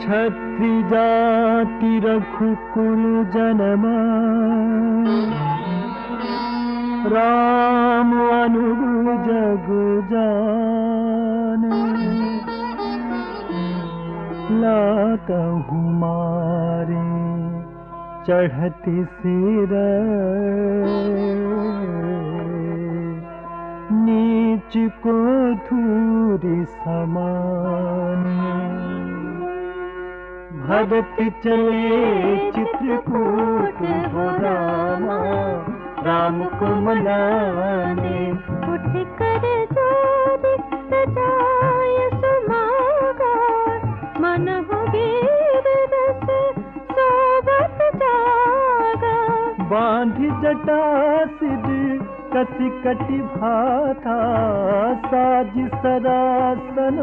छत्री जाति रघुकुल जनमा, राम अनुग जग जाने। लातहु मारे चढ़ती सिर, नीच को धूरी समाने। भरत चले चित्रकूट हो रामा, राम को मनाने। उठ कर जोरी सजाय सुमागा, मन हो वीर रस सोबत जागा। बांधी जटा सिर कसी कटि भाथा, साज सरासन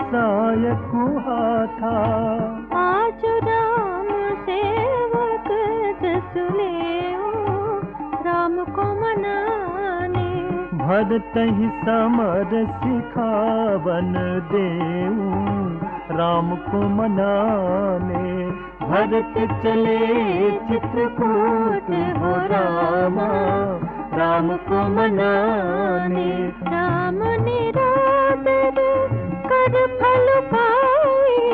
सायकु हाथा। आज राम सेवक जस लेओ, राम को मनाने। भरतहि समर सिखावन देऊं, राम को मनाने। भरत चले चित्रकूट हो रामा, राम को मनाने। राम निरादर कर फल पाए,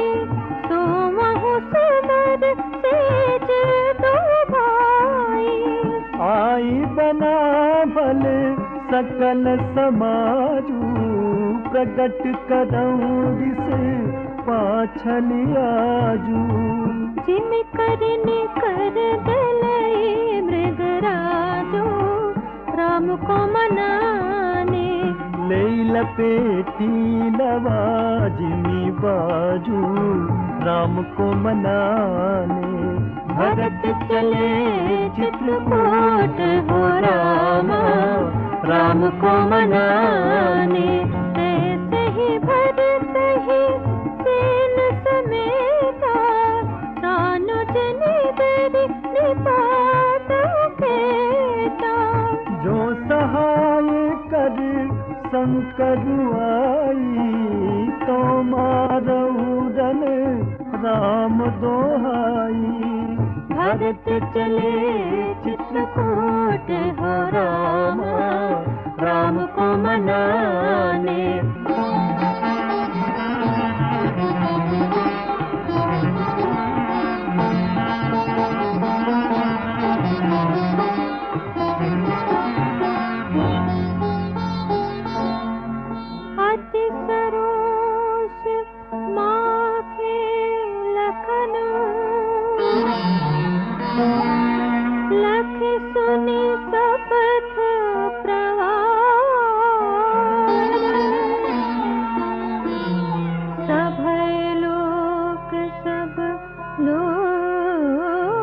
सोमहु समर सेज दो भाई। आई बना भल सकल समाजू, प्रगट करऊं दिस पाछलियाजू। जिम करने कर दलई मृगराजो, राम को मनाने। ले लपेटी लवाजिमी बाजू, राम को मनाने। भरत चले चित्रकूट हो रामा, राम को मनाने। ऐसे ही भरत ही सेन समेता, सानुज निदरि निपात केता। जो सहाय कर शंकर आई, तो मारऊरन राम दोहाई। भरत चले चित्रकूट हो रामा, राम को मनाने। अति सरोष माखे लखन, लख सुनि शपथ प्रवार। सभय लोक सब लोकपति,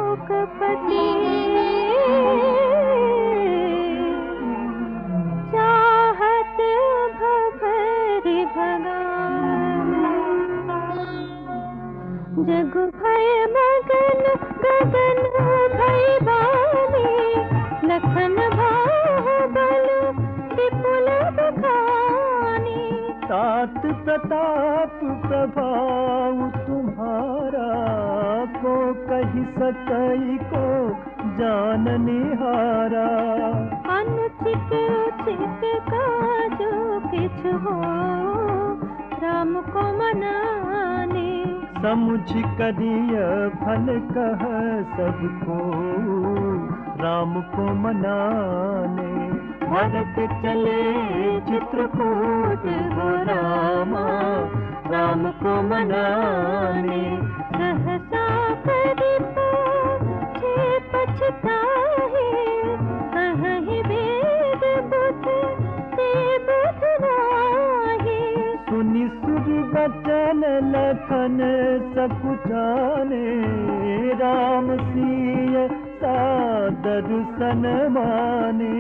चाहत भभरि भगान। जग भय मगन गगन भय बानी, लखन बाहुबल विपुल बखानी। तात प्रताप प्रभाव तुम्हारा, को कहि सकई को जान निहारा। अनुचित उचित काजो किछु हो, राम को मनाने। समुझ करिय फल कह सबको, राम को मनाने। भरत चले चित्रकूट हो रामा, राम को मनाने। सहसा करि पाछे पछताहे, कहीं वेद बुध ते बुध नाहि। सुनि सुर बचन लखन सकुचाने, राम सिय सादर सन माने।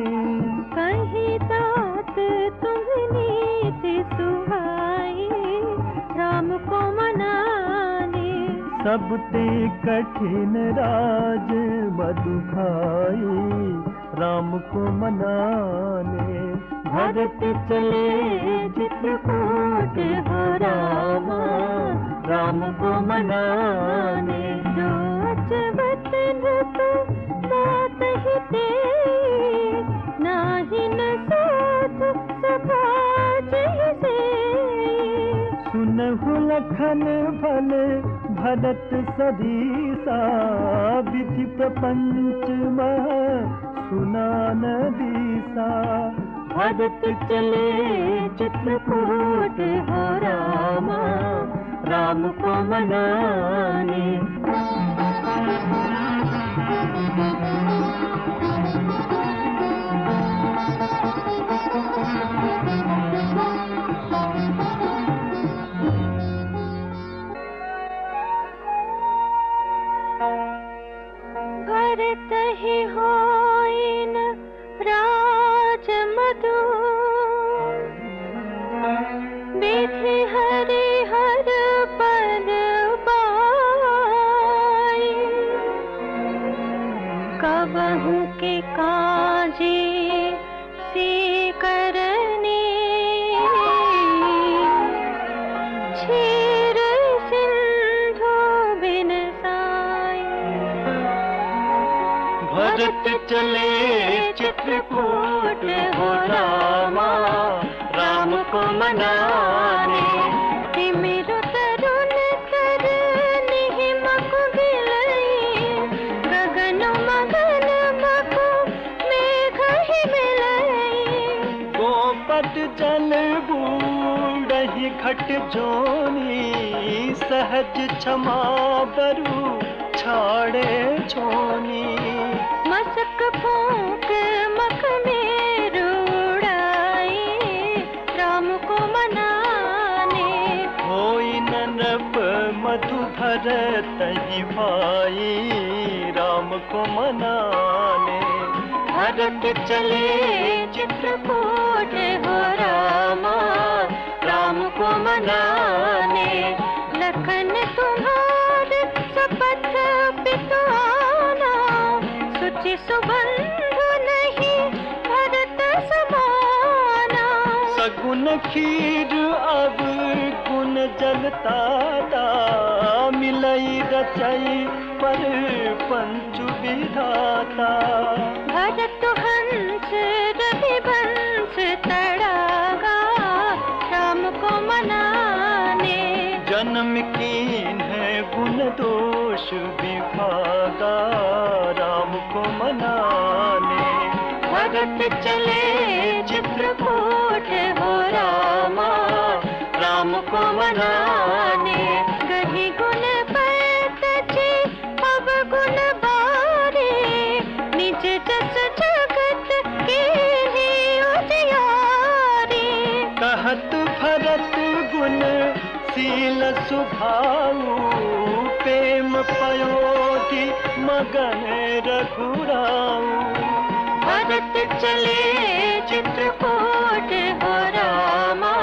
कहीं तात तुम नीति सुहाई, राम को मनाने। सब ते कठिन राज मधु भाई, राम को मनाने। भरत चले चित्रकूट हो रामा, राम को मनाने। मनाने। जो अजबतन तो बात ही तेरी, नाही न साधु समाज ही से। सुनहु लखन भले भरत सरीसा, विधि प्रपंच मह सुनान दीसा। भरत चले चित्रकूट हो रामा, राम को मनाने। भरत ही होइन राज मधु, विधि हरि हर पद पाई। कबहु के काजी सी करनी, क्षीर सिंधु बिन साई। भरत चले चित्रकूट हो रामा, राम को मनाने। तिमिर तरुण तर निहिमक गिलई, गगन मगन मकु मेघ ही मिलई। गोपद जल बूढ़हि घट जोनी, सहज क्षमा बरु छाड़े छोनी। मसक फूंक मख में रूड़ाई, राम को मनाने। होई न नभ मधु भरत ही भाई, राम को मनाने। भरत चले चित्रकूट हो रामा, राम को मनाने। लखन तुम्हारे सपथ पिताना, सुचि सुबंधु नहीं भरत समाना। सगुन खीर अब गुण जलता, मिलई रचई पर पंचु विधाता। भरत हंस रविवंश तड़ागा, राम को मनाने। जन्म कीन है गुण दोष विभागा, राम को मनाने। भरत चले चित्रकूट हो रामा, राम को मनाने। गही गुण पैतची अवगुण बारे, निज जस जगत के ही उजियारे। कहत भरत गुण शील सुभाऊ, प्रेम पयोधि मगन रघुराऊ। भरत चले चित्रकूट हो रामा,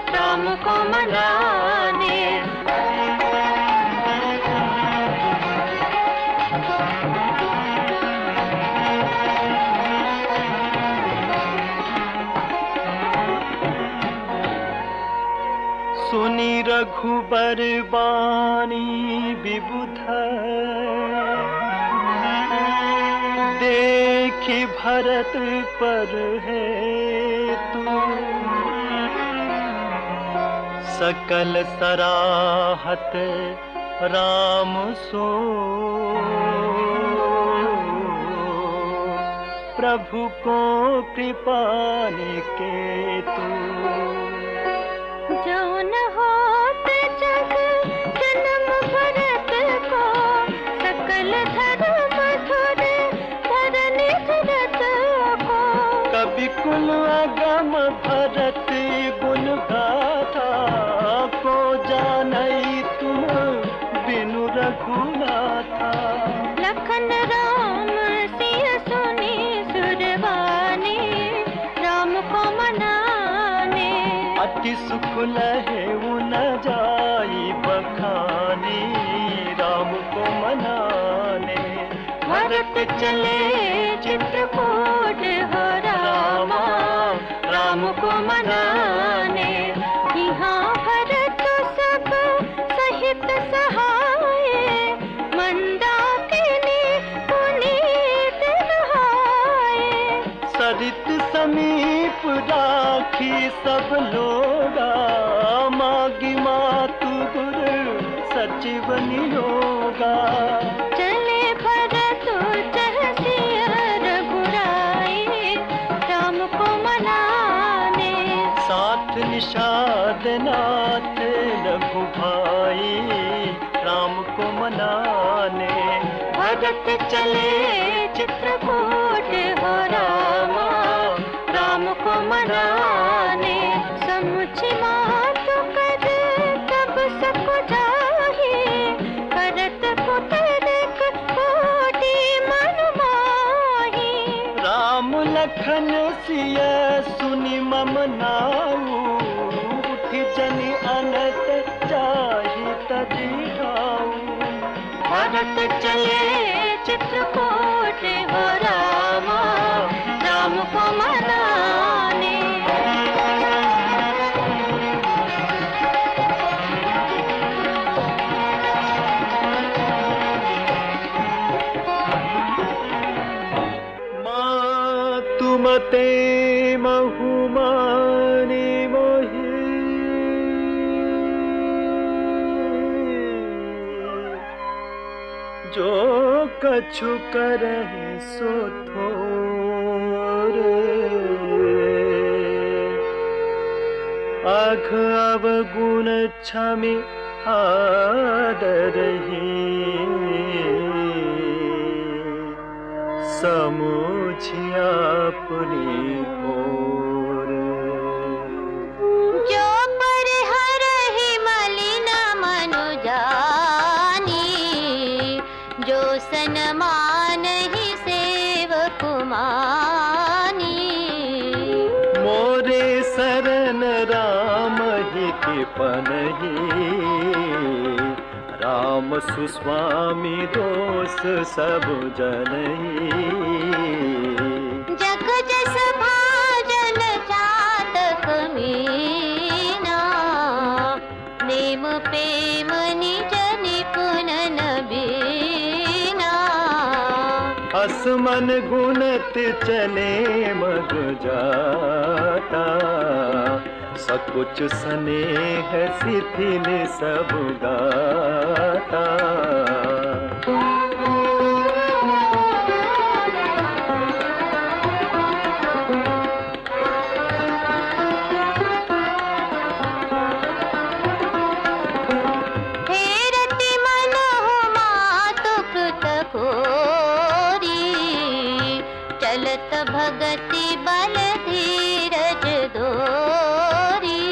राम को मनाने। सुनी रघुबर बानी विबुध, देखी भरत पर है तू। सकल सराहत राम सो, प्रभु को कृपा के तू। जो न होत जग जन्म भरत को, सकल धर्म धुर धरनी धरत को। कवि कुल अगम भरत गुण गाथा, को जानई तुम बिनु रघुनाथा। लखन राम सिय सुनी सुरवानी, राम को मनाने। अति सुख लहे न जाई बखानी, राम को मनाने। भरत चले चित्रकूट हो रामा, राम को मनाने। यहाँ भरत सब सहित सहा देखी सब लोगा मागी मातु गुरु सचिवनी योगा। चले भरत चहसिया रघुराई राम को मनाने। साथ निषाद नाथ रघु भाई राम को मनाने। भरत चले चित्रकूट हो रामा राम को मनाने। समुझी मात कर तब सको जाहि करत पुत्र कोटि मन माहि। राम लखन सिय सुनि मम नाऊ उठि जनि अनत जाहि तजि ठाऊ। भरत चले चित्रकूट हो रामा राम को मनाने। मातुमते बहुमानी मोहि जो कछु करहि सो थोरे। अघ अवगुण क्षमि आदरहि समुझि अपनी ओर। जो परिहरहि मलिन मनु जानी जो सन्मानहि सेवक मानी। मोरे शरण राम ही कृपनहि राम सुस्वामी दोष सब जनहि। जग जस भाजन चातक मीना नेम प्रेम निज निपुण बीना। असमन गुणत चले मग जाता सकुच स्नेह शिथिल सब गाता। हेरति मनहु मातु कृत खोरी चलत भगति बल धीरज दोरी।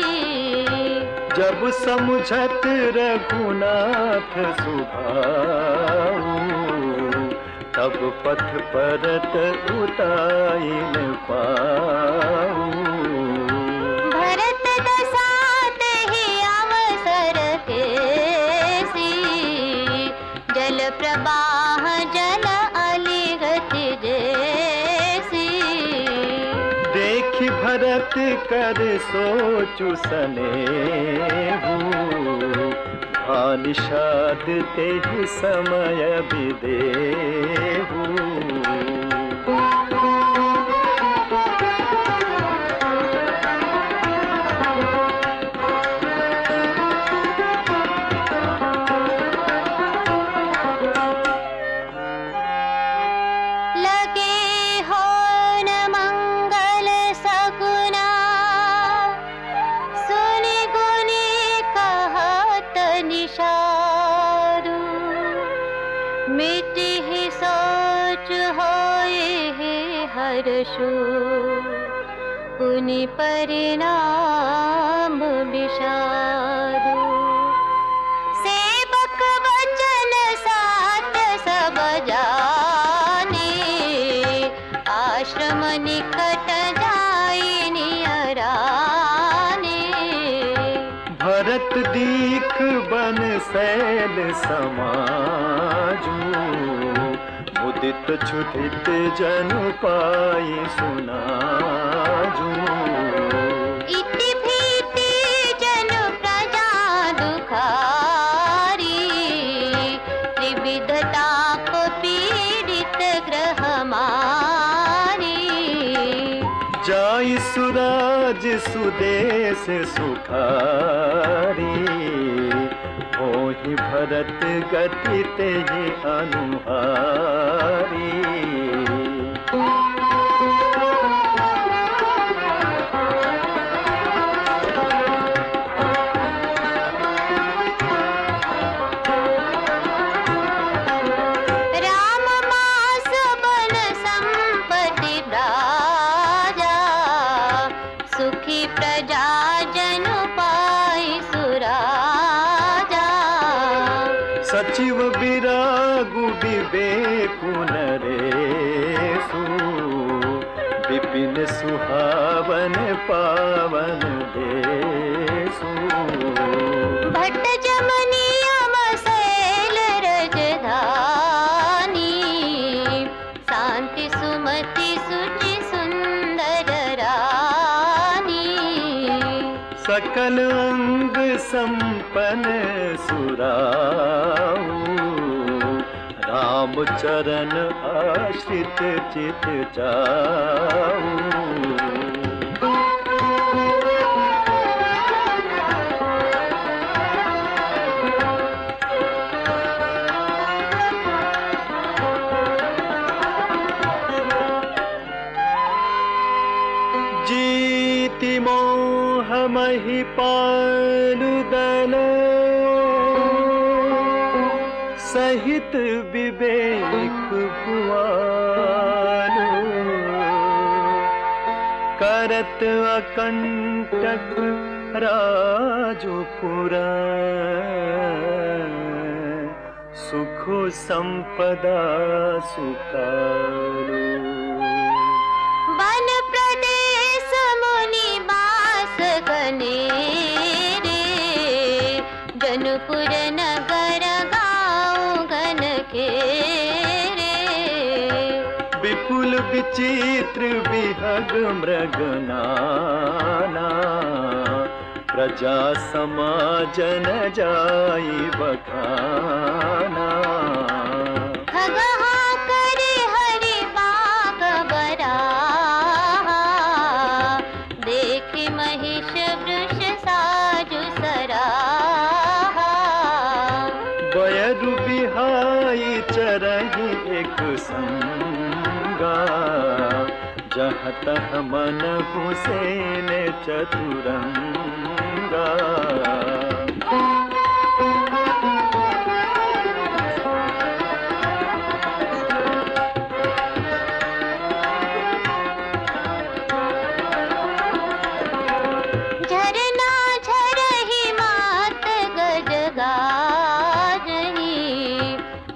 जब समुझत रघुनाथ सुभाऊ तब पथ परत उताई न पाऊ। भरत दसात ही अवसर केसी जल प्रवाह जल अलिगति जैसी। देखि भरत कर सोचु सनेहु निषाद तेहि समय विदेहु। पुनि परिणाम विषादु। सेवक वचन साथ सब जाने आश्रम निकट जाई नियराने। भरत दीख बन शैल समाजू उदित क्षुधित जनु पाई सुनाजू। इति भीति जनु प्रजा दुखारी त्रिविध ताप पीड़ित ग्रह मारी। जाई सुरा राज सुदेश सुखारी, होहि भरत गति तेहि अनुहारी। सचिव विरागु विवेकु नरेशु, विपिन सुहावन पावन देशु। भट्ट जमनी अमसैल रजधानी, शांति सुमति सुचि सुंदर रानी। सकल अंग संपन्न सुराऊ, राम चरण आश्रित चित जाऊ। जीति मोह महिपालुदल, सहित विवेक भुआनु। करत अकंटक राजपुर, सुख संपदा सुखानु। वन प्रदेश मुनि बास गनेरे, जनपुर नगर गाँव घन घेरे। विपुल विचित्र विहग मृगनाना, प्रजा समाजन जाई बखाना। खगहा करे हरि बाग बराहा, देखे महिष वृष साजु सराहा। बयरु बिहाई चरहि एक संगा, जहाँ तह मन हुसैन चतुरंगा। झरना झरहि मात गज गारही,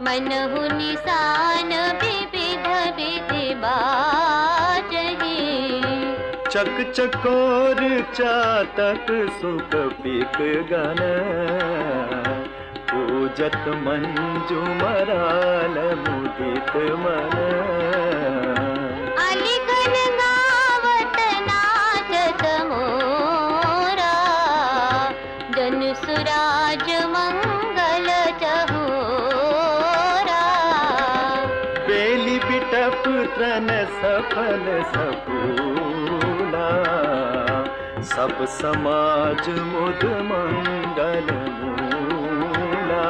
मनहु निशान विविध विधि बाजही। चक चकोर चातक सुख पिक गन, पूजत मंजू मराल मुदित मन। अलिगन गावत नाचत मोरा, जन सुराज मंगल चहोरा। बेली बिटप त्रन सफल सफूला, सब समाज मुद मंगल मूला।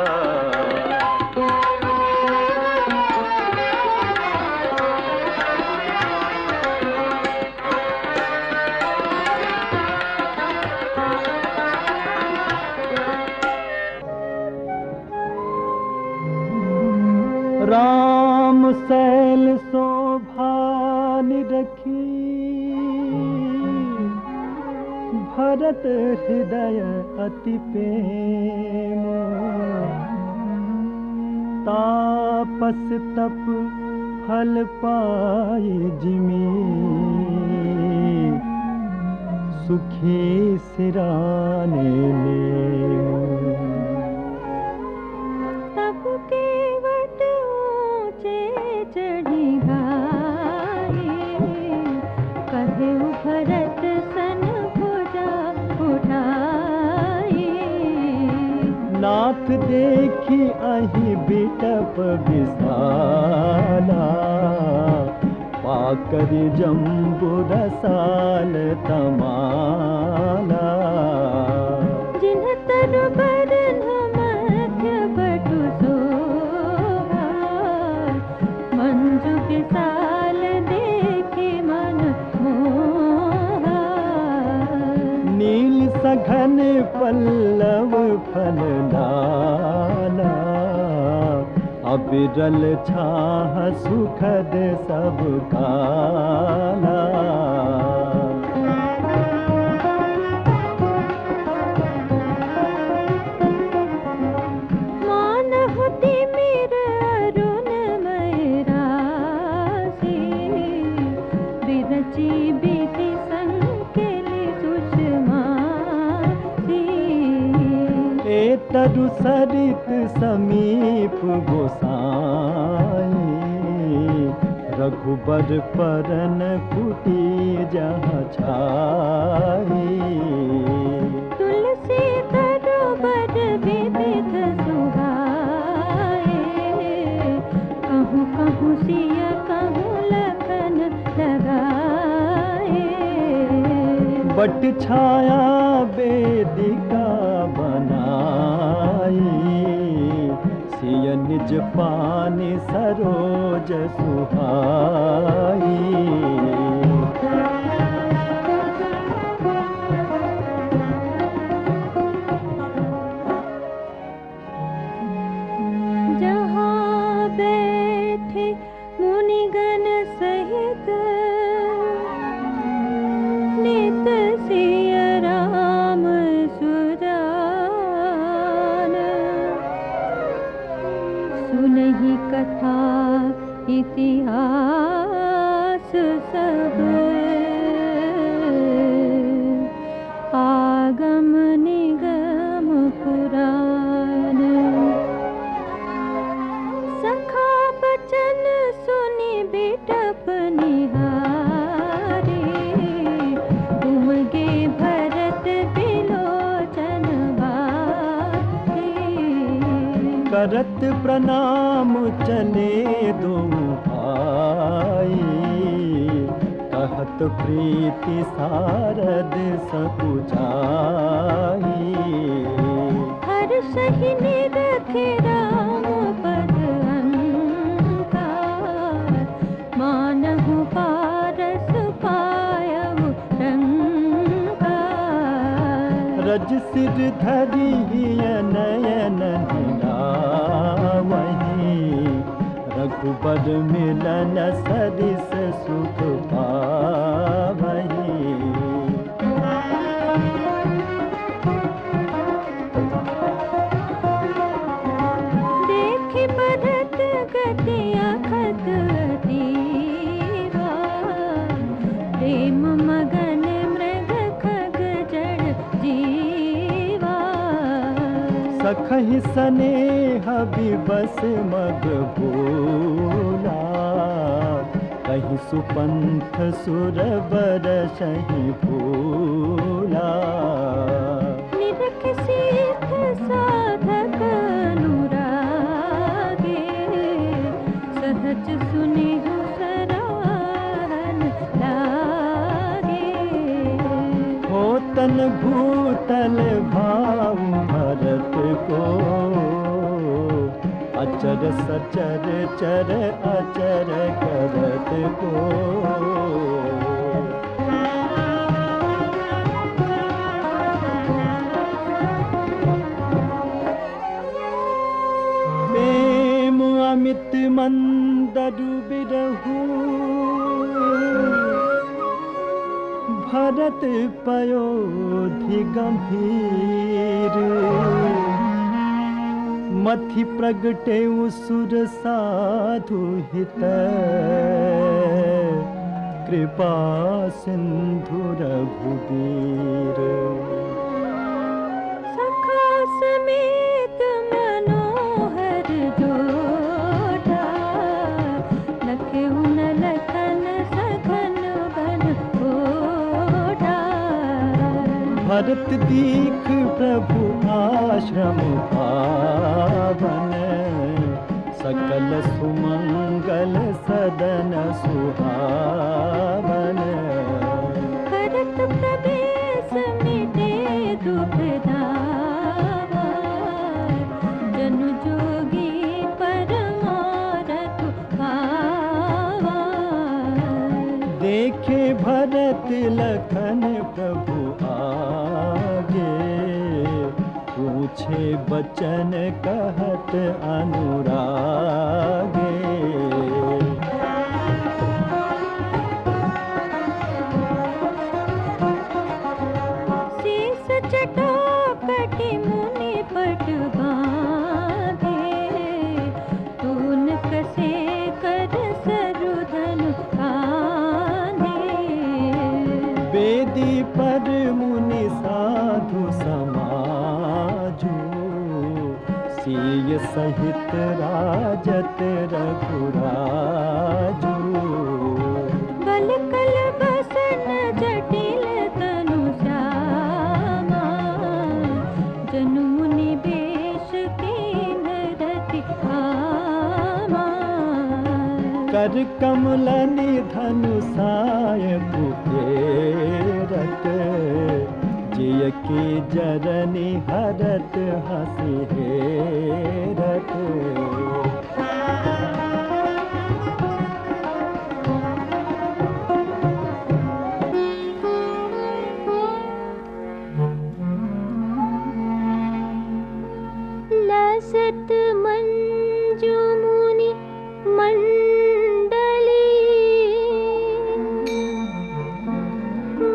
राम सैल शोभा निरखी, भरत हृदय अति प्रेम। तापस तप फल पाए जिमी, सुखी सिराने में। तब केवट ऊंचे चढ़ी गाए, कहे भरत सन भुजा उठाए। नाथ देखी अहि बिटप विशाला, पाकर जम्बू रसाल तमाला। जिन तरु बरन मध्य बटु सोहा, मंजु विशाल देखे मन मोहा। नील सघन पल्लव फल लाला, अबिरल छाह सुखद सब काला। मानहु तिमिर अरुणमय राशि, विरचि विधि संकेलि सुषमा सी। तरु सरित समीप गोसाई, रघुबर परन कुटी जहाँ छाई। तुलसी तरु बर विविध सुहाए, कहूँ कहूँ सिय कहूँ लखन लगाए। बट छाया वेदिका बनाई, सिय निज पानी सरोज सुहाई। जहाँ बैठे मुनिगण सहित, नित सिय राम सुजान। सुनहि कथा इतिहास सब, आगम निगम पुराण। सखा बचन सुनि बिटप निहारी, उमगे भरत बिलोचन बारी। करत प्रणाम चले दो भाई, कहत प्रीति सारद सकुचाई। हर सही निरखे राम पद अंकार, मानहु पारस पायहु रंकार। रज सिर धरि नयन दिलावहि, रघुबर मिलन सरिस सुख पावहि। देखे भरत गति अखत अतीवा, प्रेम मगन मृग खग जड़ जीवा। सखहि सनेह विबस मग भोला, कहि सुपंथ सुर बरसहि फूला। निरख सिद्ध साधक अनुरागे, सहज सुनिहु सराहन लागे। होतन भूतल भाव भरत को, अचर सचर चर अचर करत को। प्रेम अमित मंदरु बिरहु, भरत पयोधि गंभीर। मथि प्रगटे सुर साधु हित, कृपा सिंधु रघुबीर। सखा समेत मनोहर जोड़ा, लखेउ न लखन सघन बन घोड़ा। भरत दीख प्रभु आश्रम पावन, सकल सुमंगल सदन सुहावन। लखन प्रभु आगे, पूछे बचन कहत अनुरागे। शीस चटोकटि मुनि पट बांधे, तून कसे कर सरुधन कांधे। वेदी पर मुनि साधु समाजू, सिय सहित राजत रघुराजू। बल कल बसन जटिल तनु श्यामा, जनु मुनि बेश कीन रति कामा। कर कमल निधनु साय कुबेरत, जिय की जरनी हरत हसी हेरत। लसत मंजू मुनि मंडली,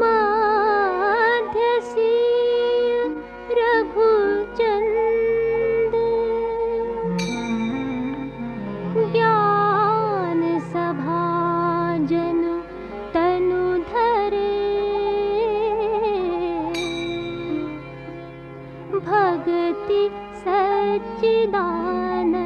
माध्यसी रघुचंद। ज्ञान सभाजन तनु धरे, भगति सच्चिदानंद